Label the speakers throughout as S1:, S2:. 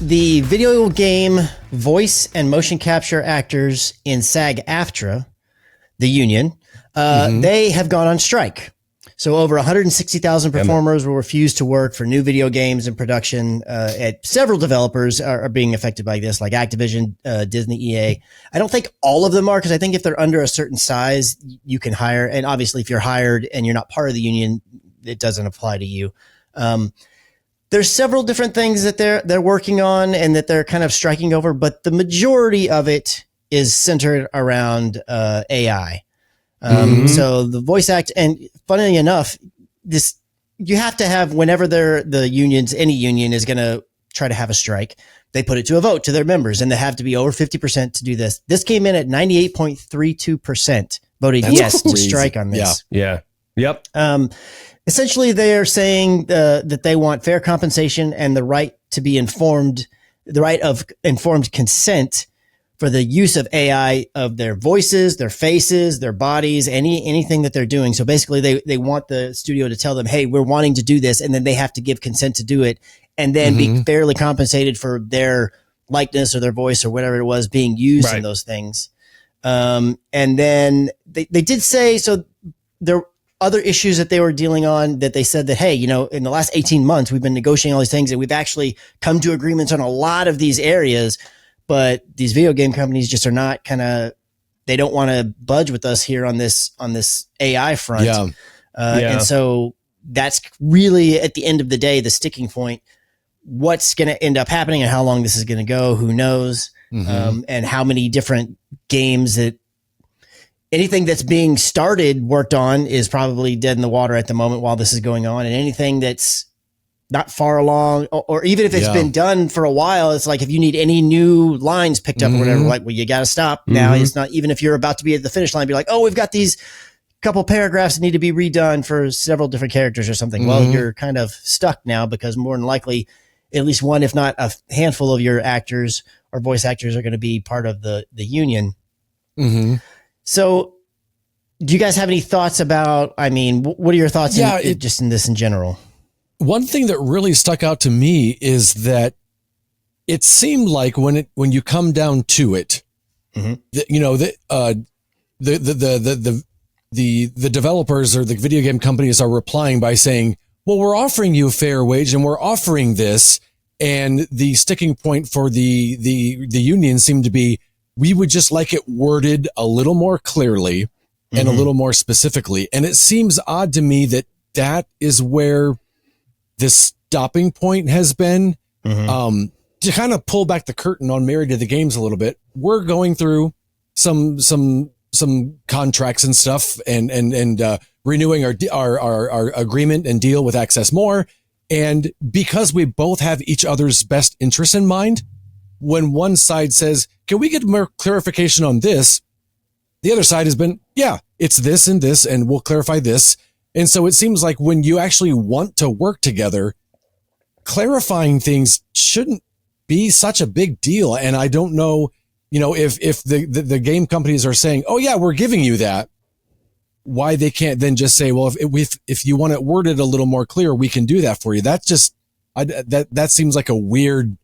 S1: the video game voice and motion capture actors in SAG-AFTRA, the union, they have gone on strike. So over 160,000 performers will refuse to work for new video games in production. At several developers are being affected by this, like Activision, Disney, EA. I don't think all of them are, because I think if they're under a certain size, you can hire. And obviously, if you're hired and you're not part of the union, it doesn't apply to you. There's several different things that they're working on and that they're kind of striking over, but the majority of it is centered around AI. So the voice act, and funnily enough, you have to have, whenever any union is going to try to have a strike, they put it to a vote to their members, and they have to be over 50% to do this. This came in at 98.32% voted yes to strike on this.
S2: Yeah. Yep.
S1: Essentially, they are saying that they want fair compensation and the right to be informed, the right of informed consent for the use of AI, of their voices, their faces, their bodies, anything that they're doing. So basically, they want the studio to tell them, hey, we're wanting to do this, and then they have to give consent to do it, and then be fairly compensated for their likeness or their voice or whatever it was being used in those things. And then they did say, so there are other issues that they were dealing on, that they said that, hey, in the last 18 months, we've been negotiating all these things, and we've actually come to agreements on a lot of these areas. But these video game companies just are not they don't want to budge with us here on this AI front. And so that's really, at the end of the day, the sticking point. What's going to end up happening and how long this is going to go, who knows? And how many different games anything that's being worked on is probably dead in the water at the moment while this is going on. And anything that's not far along, or even if it's been done for a while, it's like, if you need any new lines picked up or whatever, like, well, you got to stop now. It's not, even if you're about to be at the finish line, be like, oh, we've got these couple paragraphs that need to be redone for several different characters or something. Well, you're kind of stuck now, because more than likely, at least one, if not a handful of your actors or voice actors are going to be part of the union. So do you guys have any thoughts about, what are your thoughts just in this in general?
S3: One thing that really stuck out to me is that it seemed like when you come down to it, the developers or the video game companies are replying by saying, well, we're offering you a fair wage and we're offering this. And the sticking point for the union seemed to be, we would just like it worded a little more clearly and a little more specifically. And it seems odd to me that is where this stopping point has been. To kind of pull back the curtain on Married to the Games a little bit. We're going through some contracts and stuff and renewing our agreement and deal with Access More. And because we both have each other's best interests in mind, when one side says, can we get more clarification on this? The other side has been, yeah, it's this, and we'll clarify this. And so it seems like when you actually want to work together, clarifying things shouldn't be such a big deal. And I don't know, if the game companies are saying, oh yeah, we're giving you that, why they can't then just say, well, if you want it worded a little more clear, we can do that for you. That seems like a weird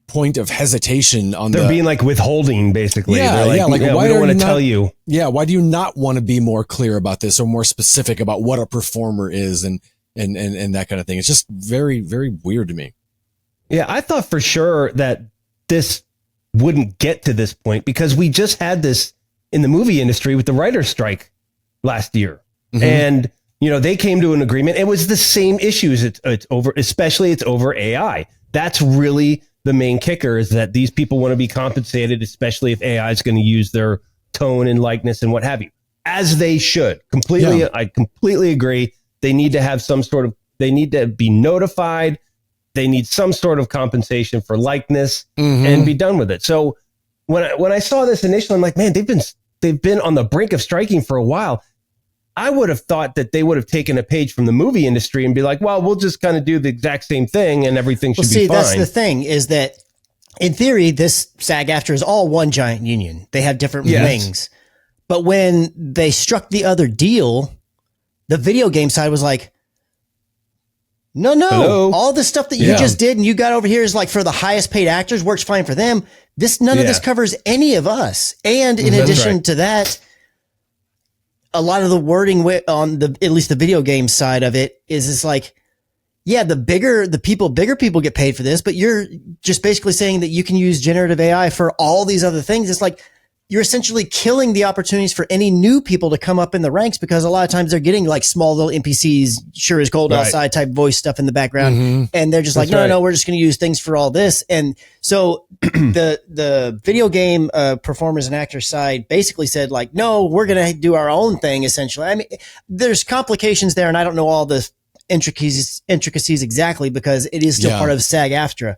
S3: point of hesitation on
S2: they're being like withholding, basically.
S3: Yeah,
S2: why
S3: we don't
S2: want to tell you.
S3: Yeah, why do you not want to be more clear about this or more specific about what a performer is and that kind of thing? It's just very, very weird to me.
S2: Yeah, I thought for sure that this wouldn't get to this point, because we just had this in the movie industry with the writer's strike last year. And, they came to an agreement. It was the same issues. It's over, especially it's over AI. That's really the main kicker, is that these people want to be compensated, especially if AI is going to use their tone and likeness and what have you, as they should. I completely agree. They need to have they need to be notified. They need some sort of compensation for likeness and be done with it. So when I saw this initially, I'm like, man, they've been on the brink of striking for a while. I would have thought that they would have taken a page from the movie industry and be like, well, we'll just kind of do the exact same thing and everything should be fine.
S1: That's the thing, is that in theory, this SAG-AFTRA is all one giant union. They have different wings. But when they struck the other deal, the video game side was like, No.
S2: Hello?
S1: All the stuff that you just did and you got over here is like for the highest paid actors, works fine for them. None of this covers any of us. And in addition to that, a lot of the wording on at least the video game side of it is like, yeah, bigger people get paid for this, but you're just basically saying that you can use generative AI for all these other things. It's like you're essentially killing the opportunities for any new people to come up in the ranks, because a lot of times they're getting like small little NPCs, sure as cold outside type voice stuff in the background. And they're just like, no, we're just going to use things for all this. And so the video game performers and actors side basically said like, no, we're going to do our own thing essentially. I mean, there's complications there and I don't know all the intricacies exactly because it is still part of SAG AFTRA.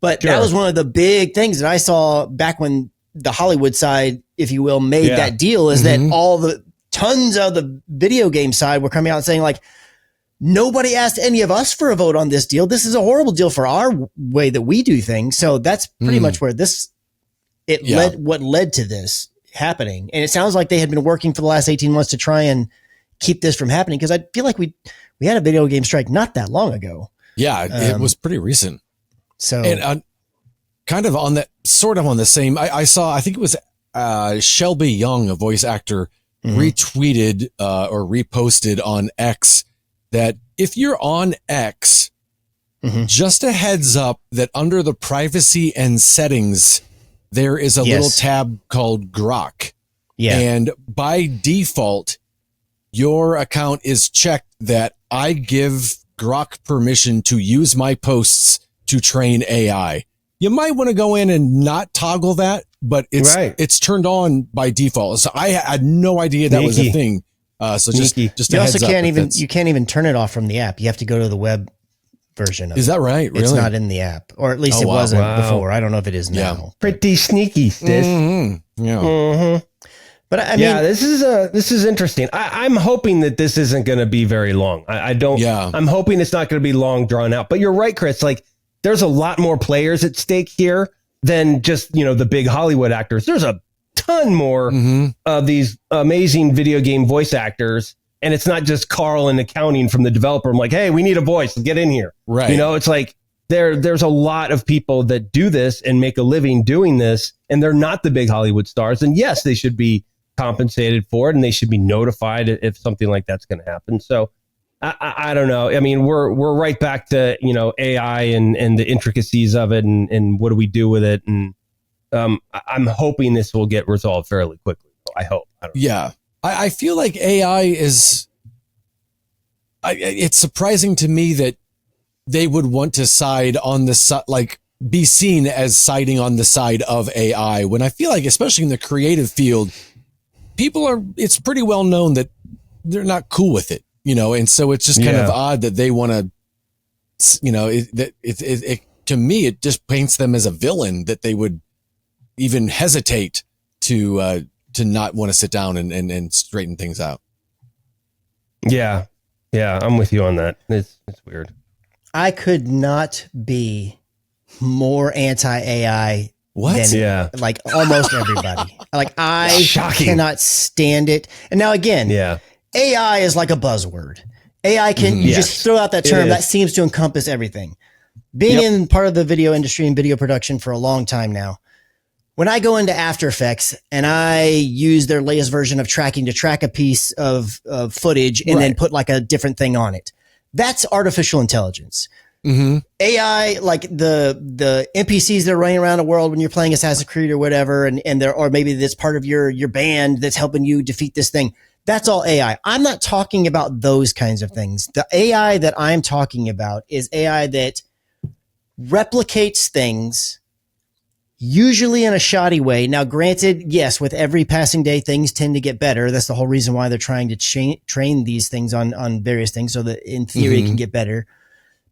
S1: But that was one of the big things that I saw back when the Hollywood side, if you will, made that deal, is that all the tons of the video game side were coming out and saying like, nobody asked any of us for a vote on this deal. This is a horrible deal for our way that we do things. So that's pretty much where led to this happening. And it sounds like they had been working for the last 18 months to try and keep this from happening. Cause I feel like we had a video game strike not that long ago. Yeah.
S3: It was pretty recent.
S1: So,
S3: and kind of on that, sort of on the same, I think it was Shelby Young, a voice actor, retweeted or reposted on X that if you're on X, just a heads up that under the privacy and settings, there is a little tab called Grok. Yeah. And by default, your account is checked that I give Grok permission to use my posts to train AI. You might want to go in and not toggle that, but it's turned on by default. So I had no idea that was a thing. So just
S1: you also can't even turn it off from the app. You have to go to the web version of it.
S3: Is that right? Really?
S1: It's not in the app, or at least it wasn't before. I don't know if it is now.
S2: Pretty sneaky, sis.
S1: But I mean,
S2: this is interesting. I'm hoping that this isn't going to be very long. I'm hoping it's not going to be long drawn out, but you're right, Chris. Like, there's a lot more players at stake here than just, the big Hollywood actors. There's a ton more of these amazing video game voice actors. And it's not just Carl in accounting from the developer. I'm like, hey, we need a voice. Get in here.
S3: Right.
S2: It's like there's a lot of people that do this and make a living doing this. And they're not the big Hollywood stars. And yes, they should be compensated for it and they should be notified if something like that's going to happen. So I don't know. I mean, we're right back to, AI and the intricacies of it and what do we do with it? And I'm hoping this will get resolved fairly quickly. I hope.
S3: I feel like AI is, it's surprising to me that they would want to side on the side, like be seen as siding on the side of AI, when I feel like, especially in the creative field, it's pretty well known that they're not cool with it. And so it's just kind of odd that they want to, to me, it just paints them as a villain, that they would even hesitate to not want to sit down and straighten things out.
S2: Yeah. Yeah. I'm with you on that. It's weird.
S1: I could not be more anti-AI than like almost everybody. Like I cannot stand it. And now again, AI is like a buzzword. AI can you just throw out that term that seems to encompass everything. Being in part of the video industry and video production for a long time now, when I go into After Effects and I use their latest version of tracking to track a piece of footage and then put like a different thing on it, that's artificial intelligence. AI, like the NPCs that are running around the world when you're playing Assassin's Creed or whatever, and there, or maybe that's part of your band that's helping you defeat this thing. That's all AI. I'm not talking about those kinds of things. The AI that I'm talking about is AI that replicates things, usually in a shoddy way. Now, granted, yes, with every passing day, things tend to get better. That's the whole reason why they're trying to train these things on various things so that in theory it can get better.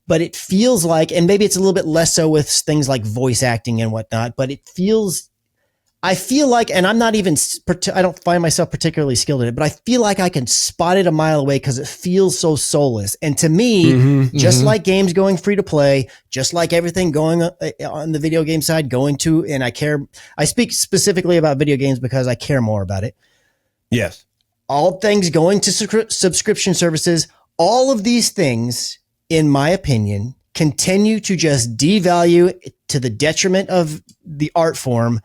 S1: But it feels like, and maybe it's a little bit less so with things like voice acting and whatnot, but I feel like, and I'm not even, I don't find myself particularly skilled in it, but I feel like I can spot it a mile away because it feels so soulless. And to me, just like games going free to play, just like everything going on the video game side, and I speak specifically about video games because I care more about it.
S2: Yes.
S1: All things going to subscription services, all of these things in my opinion, continue to just devalue to the detriment of the art form,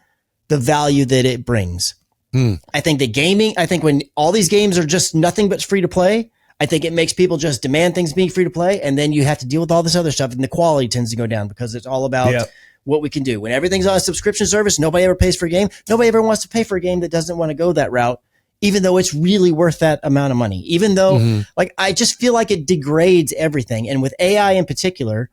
S1: the value that it brings. I think I think when all these games are just nothing but free to play, I think it makes people just demand things being free to play. And then you have to deal with all this other stuff and the quality tends to go down because it's all about what we can do. When everything's on a subscription service, nobody ever pays for a game. Nobody ever wants to pay for a game that doesn't want to go that route, even though it's really worth that amount of money. Even though I just feel like it degrades everything. And with AI in particular,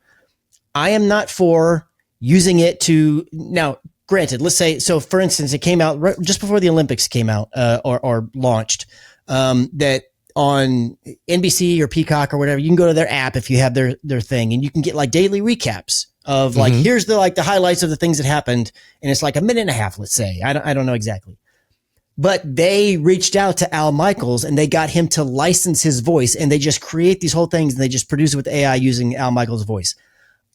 S1: I am not for using it to now. Granted, let's say, so for instance, it came out just before the Olympics came out, or launched, that on NBC or Peacock or whatever, you can go to their app if you have their thing and you can get like daily recaps of like, here's the highlights of the things that happened. And it's like a minute and a half, let's say. I don't know exactly. But they reached out to Al Michaels and they got him to license his voice and they just create these whole things and they just produce it with AI using Al Michaels' voice.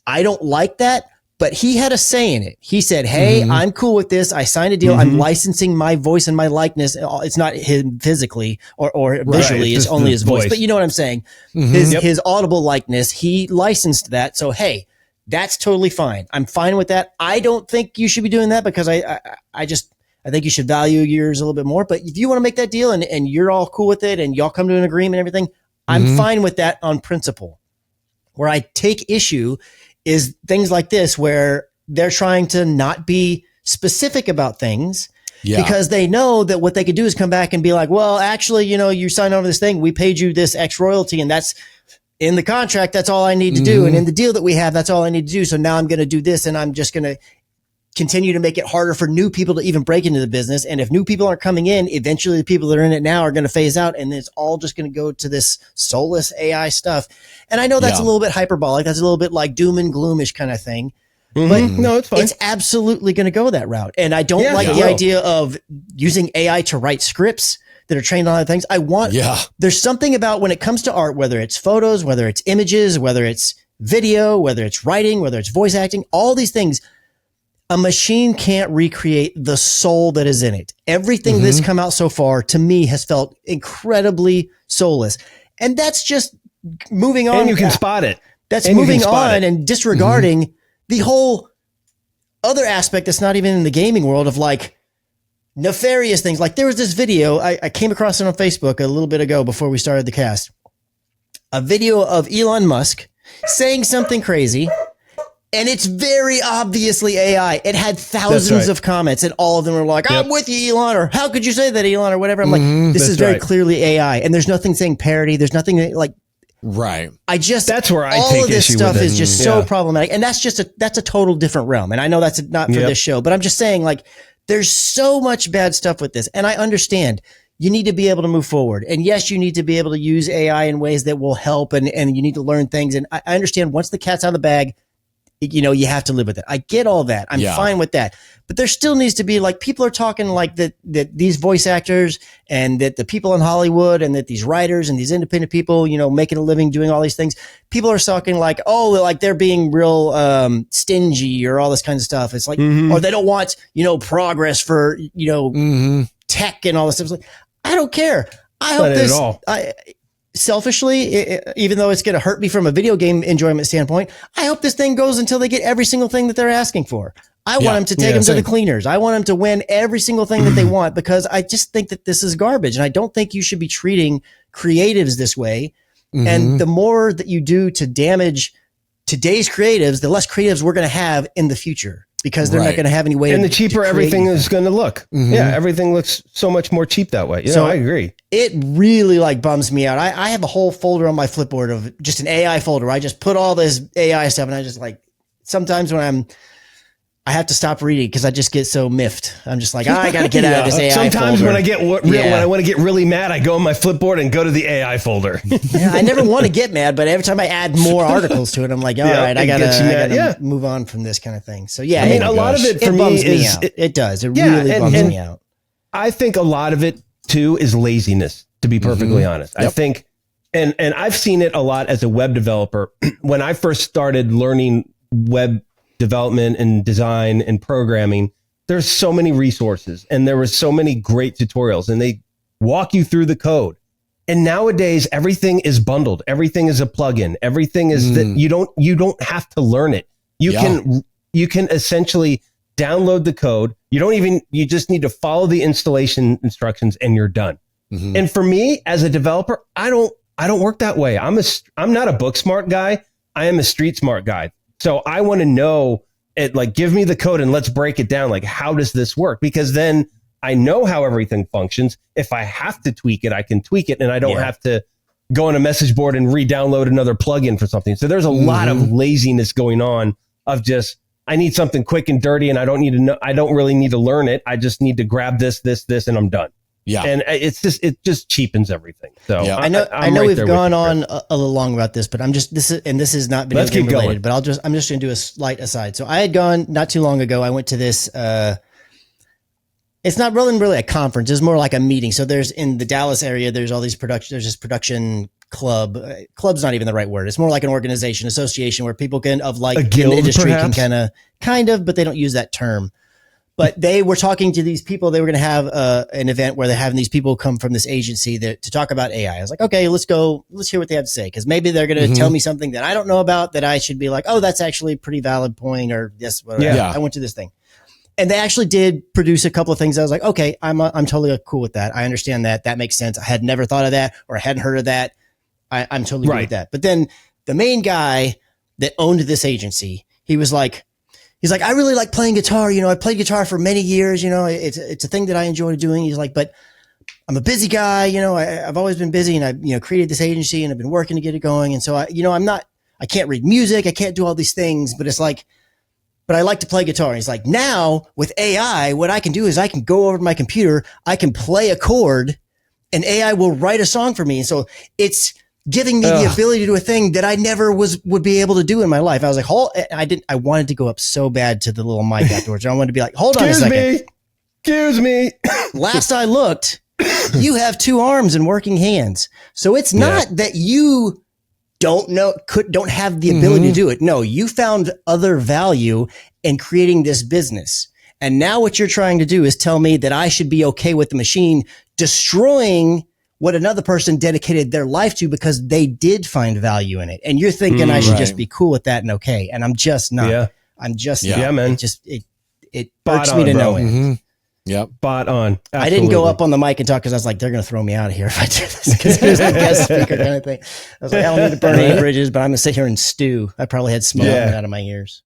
S1: I don't like that. But he had a say in it. He said, hey, I'm cool with this. I signed a deal. I'm licensing my voice and my likeness. It's not him physically or visually. It's only his voice. But you know what I'm saying? His audible likeness, he licensed that. So, hey, that's totally fine. I'm fine with that. I don't think you should be doing that because I think you should value yours a little bit more. But if you want to make that deal and you're all cool with it and y'all come to an agreement and everything, I'm fine with that on principle. Where I take issue is things like this where they're trying to not be specific about things because they know that what they could do is come back and be like, well, actually, you signed over this thing. We paid you this X royalty and that's in the contract. That's all I need to do. And in the deal that we have, that's all I need to do. So now I'm going to do this and I'm just going to continue to make it harder for new people to even break into the business. And if new people aren't coming in, eventually the people that are in it now are going to phase out and it's all just going to go to this soulless AI stuff. And I know that's a little bit hyperbolic. That's a little bit like doom and gloomish kind of thing, but no, it's fine. It's absolutely going to go that route. And I don't like the idea of using AI to write scripts that are trained on other things. There's something about when it comes to art, whether it's photos, whether it's images, whether it's video, whether it's writing, whether it's voice acting, all these things, a machine can't recreate the soul that is in it. Everything that's come out so far to me has felt incredibly soulless. And that's just moving on.
S2: And you can spot it.
S1: That's moving on and disregarding the whole other aspect that's not even in the gaming world of like nefarious things. Like there was this video, I came across it on Facebook a little bit ago before we started the cast. A video of Elon Musk saying something crazy. And it's very obviously AI. It had thousands of comments and all of them were like, I'm with you, Elon, or how could you say that, Elon, or whatever. I'm like, this is very clearly AI. And there's nothing saying parody. There's nothing like, that's where I take issue with it. All of this stuff is just so problematic. And that's a total different realm. And I know that's not for this show, but I'm just saying like, there's so much bad stuff with this. And I understand you need to be able to move forward. And yes, you need to be able to use AI in ways that will help and you need to learn things. And I understand once the cat's out of the bag, you have to live with it. I get all that. I'm fine with that. But there still needs to be like, people are talking like that these voice actors and that the people in Hollywood and that these writers and these independent people, making a living doing all these things. People are talking like, oh, like they're being real, stingy or all this kind of stuff. It's like, or they don't want, progress for, tech and all this stuff. It's like, I don't care. I hope this, selfishly, even though it's going to hurt me from a video game enjoyment standpoint, I hope this thing goes until they get every single thing that they're asking for. I want them to take them to the cleaners. I want them to win every single thing that they want because I just think that this is garbage. And I don't think you should be treating creatives this way. And the more that you do to damage today's creatives, the less creatives we're going to have in the future. Because they're not going to have any way.
S2: And the cheaper everything is going to look. Yeah, everything looks so much more cheap that way. So I agree.
S1: It really bums me out. I have a whole folder on my Flipboard of just an AI folder. I just put all this AI stuff and I just sometimes when I have to stop reading because I just get so miffed. I'm just like, I got to get out of this AI
S2: Sometimes
S1: folder.
S2: when I want to get really mad, I go on my Flipboard and go to the AI folder.
S1: I never want to get mad, but every time I add more articles to it, I'm like, all right, I gotta move on from this kind of thing. So I mean, a lot of it for me bums me out. It does. It really bums me out.
S2: I think a lot of it too is laziness, to be perfectly honest. I think, and I've seen it a lot as a web developer. When I first started learning web development and design and programming, there's so many resources and there were so many great tutorials and they walk you through the code. And nowadays, everything is bundled. Everything is a plugin. Everything is that you don't have to learn it. You can essentially download the code. You just need to follow the installation instructions and you're done. And for me as a developer, I don't work that way. I'm not a book smart guy. I am a street smart guy. So I want to know it, like, give me the code and let's break it down. Like, how does this work? Because then I know how everything functions. If I have to tweak it, I can tweak it, and I don't have to go on a message board and re-download another plugin for something. So there's a lot of laziness going on of just, I need something quick and dirty, and I don't really need to learn it. I just need to grab this, and I'm done. Yeah. And it just cheapens everything. So
S1: I know we've gone on a little long about this, but this is not video game related, but I'm just going to do a slight aside. So I had gone not too long ago. I went to this, it's not really a conference. It's more like a meeting. So there's in the Dallas area, there's all these there's this production club. Club's not even the right word. It's more like an organization, association where people in the industry perhaps? Can kind of, but they don't use that term. But they were talking to these people. They were going to have an event where they're having these people come from this agency to talk about AI. I was like, okay, let's go. Let's hear what they have to say. Because maybe they're going to tell me something that I don't know about that I should be like, oh, that's actually a pretty valid point, or yes, whatever. Yeah. I went to this thing. And they actually did produce a couple of things. I was like, okay, I'm totally cool with that. I understand that. That makes sense. I had never thought of that, or I hadn't heard of that. I'm totally good with that. But then the main guy that owned this agency, he's like, I really like playing guitar. I played guitar for many years. It's a thing that I enjoy doing. He's like, but I'm a busy guy. I've always been busy, and I created this agency and I've been working to get it going. And so I can't read music. I can't do all these things, but it's like, but I like to play guitar. And he's like, now with AI, what I can do is I can go over to my computer. I can play a chord and AI will write a song for me. And so it's giving me the ability to do a thing that I never would be able to do in my life. I was like, I wanted to go up so bad to the little mic afterwards. I wanted to be like, hold on a second. Excuse me. Last I looked, you have 2 arms and working hands. So it's not that you don't have the ability to do it. No, you found other value in creating this business. And now what you're trying to do is tell me that I should be okay with the machine destroying what another person dedicated their life to because they did find value in it. And you're thinking I should just be cool with that and okay. And I'm just not. Yeah. I'm just not. Man. It irks me to no end.
S3: Yep.
S2: Spot on. Absolutely.
S1: I didn't go up on the mic and talk because I was like, they're going to throw me out of here if I do this because there's the guest speaker kind of thing. I was like, I don't need to burn any bridges, but I'm going to sit here and stew. I probably had smoke out of my ears.